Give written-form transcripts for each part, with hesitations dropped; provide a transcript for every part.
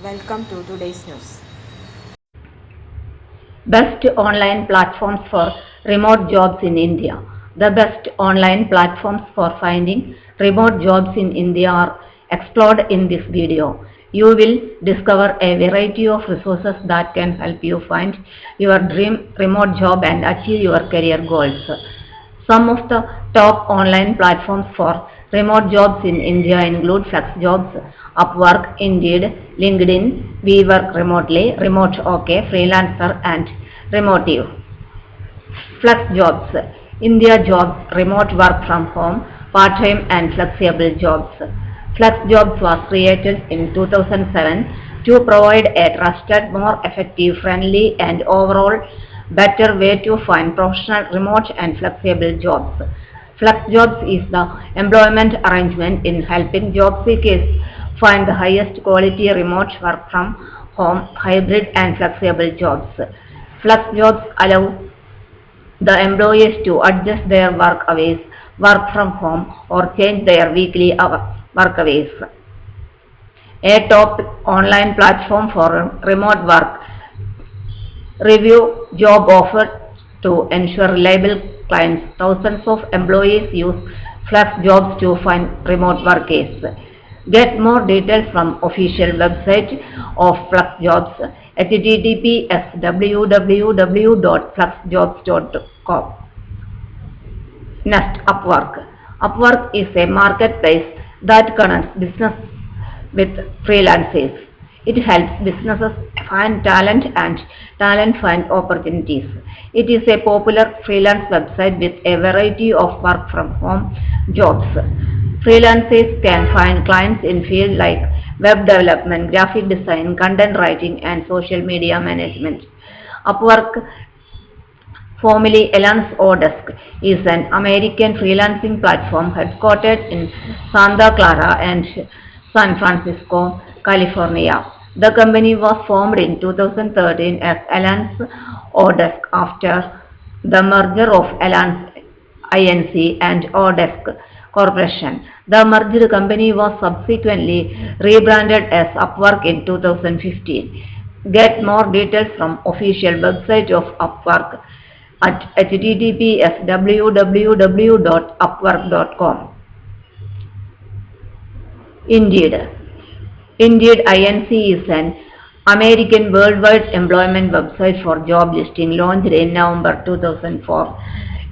Welcome to today's news. Best online platforms for remote jobs in India. The best online platforms for finding remote jobs in India are explored in this video. You will discover a variety of resources that can help you find your dream remote job and achieve your career goals. Some of the top online platforms for remote jobs in India include FlexJobs, Upwork, Indeed, LinkedIn, We Work Remotely, Remote OK, Freelancer, and Remotive. FlexJobs, India jobs, remote work from home, part-time and flexible jobs. FlexJobs was created in 2007 to provide a trusted, more effective, friendly, and overall better way to find professional remote and flexible jobs. FlexJobs is the employment arrangement in helping job seekers find the highest quality remote work from home, hybrid, and flexible jobs. FlexJobs allow the employees to adjust their work hours, work from home, or change their weekly work hours. A top online platform for remote work review job offers to ensure reliable clients. Thousands of employees use FlexJobs to find remote workers. Get more details from official website of FlexJobs https www.flexjobs.com. Next, Upwork. Upwork is a marketplace that connects business with freelancers. It helps businesses find talent and talent find opportunities. It is a popular freelance website with a variety of work from home jobs. Freelancers can find clients in fields like web development, graphic design, content writing, and social media management. Upwork, formerly Elance Odesk, is an American freelancing platform headquartered in Santa Clara and San Francisco, California. The company was formed in 2013 as Elance Odesk after the merger of Elance Inc. and Odesk Corporation. The merged company was subsequently rebranded as Upwork in 2015. Get more details from official website of Upwork at https www.upwork.com. Indeed. Indeed Inc. is an American worldwide employment website for job listing launched in November 2004.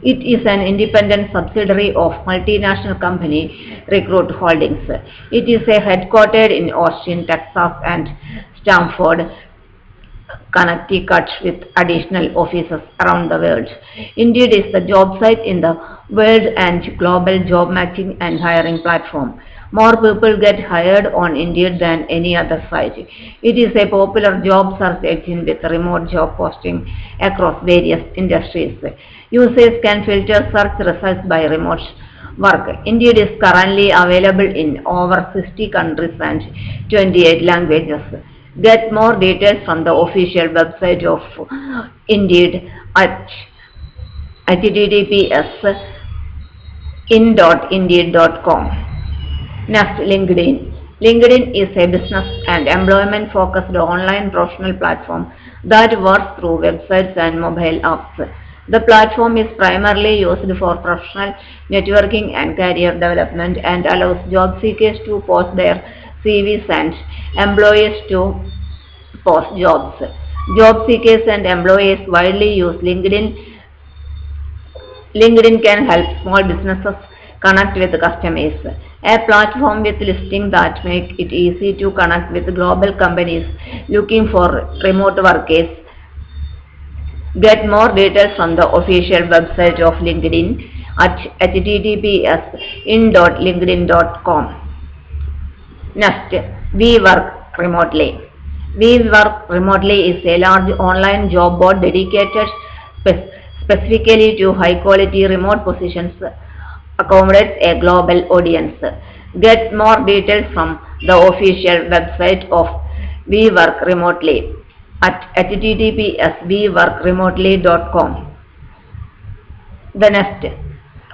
It is an independent subsidiary of multinational company Recruit Holdings. It is headquartered in Austin, Texas and Stamford, Connecticut with additional offices around the world. Indeed is the job site in the world and global job matching and hiring platform. More people get hired on Indeed than any other site. It is a popular job search engine with remote job posting across various industries. Users can filter search results by remote work. Indeed is currently available in over 60 countries and 28 languages. Get more details from the official website of Indeed at https in.indeed.com. Next, LinkedIn. LinkedIn is a business and employment focused online professional platform that works through websites and mobile apps. The platform is primarily used for professional networking and career development and allows job seekers to post their CVs and employees to post jobs. Job seekers and employees widely use LinkedIn. LinkedIn can help small businesses connect with customers. A platform with listings that make it easy to connect with global companies looking for remote workers. Get more details from the official website of LinkedIn at https in.linkedin.com. Next, We Work Remotely. We Work Remotely is a large online job board dedicated specifically to high-quality remote positions, accommodates a global audience. Get more details from the official website of We Work Remotely at https weworkremotely.com. The next,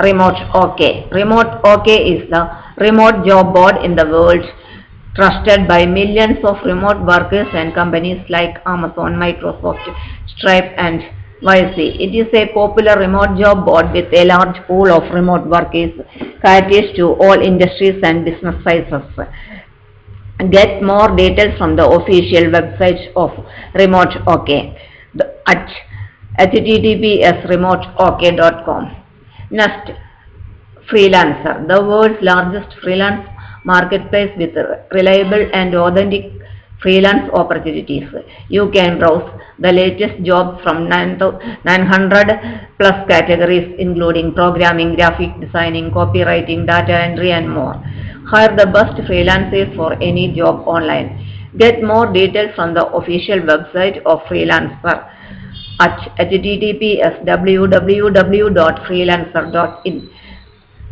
Remote OK. Remote OK is the remote job board in the world trusted by millions of remote workers and companies like Amazon, Microsoft, Stripe, and YC. It is a popular remote job board with a large pool of remote workers, caters to all industries and business sizes. Get more details from the official website of Remote OK at https://remoteok.com. Next, Freelancer, the world's largest freelance marketplace with reliable and authentic freelance opportunities. You can browse the latest jobs from 900 plus categories including programming, graphic designing, copywriting, data entry and more. Hire the best freelancers for any job online. Get more details from the official website of Freelancer at https://www.freelancer.in.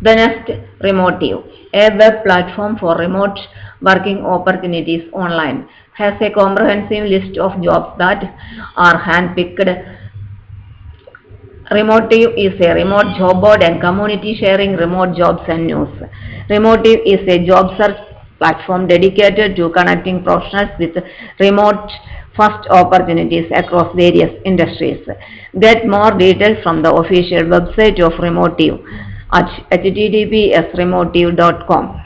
The next, Remotive, a web platform for remote working opportunities online, has a comprehensive list of jobs that are handpicked. Remotive is a remote job board and community sharing remote jobs and news. Remotive is a job search platform dedicated to connecting professionals with remote first opportunities across various industries. Get more details from the official website of Remotive at https://remotive.com.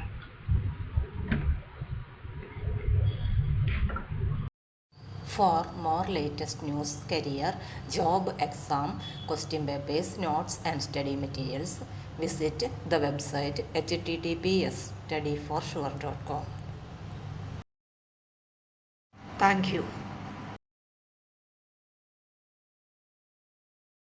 For more latest news, career, job, exam, question papers, notes and study materials, visit the website https://studyforsure.com. Thank you.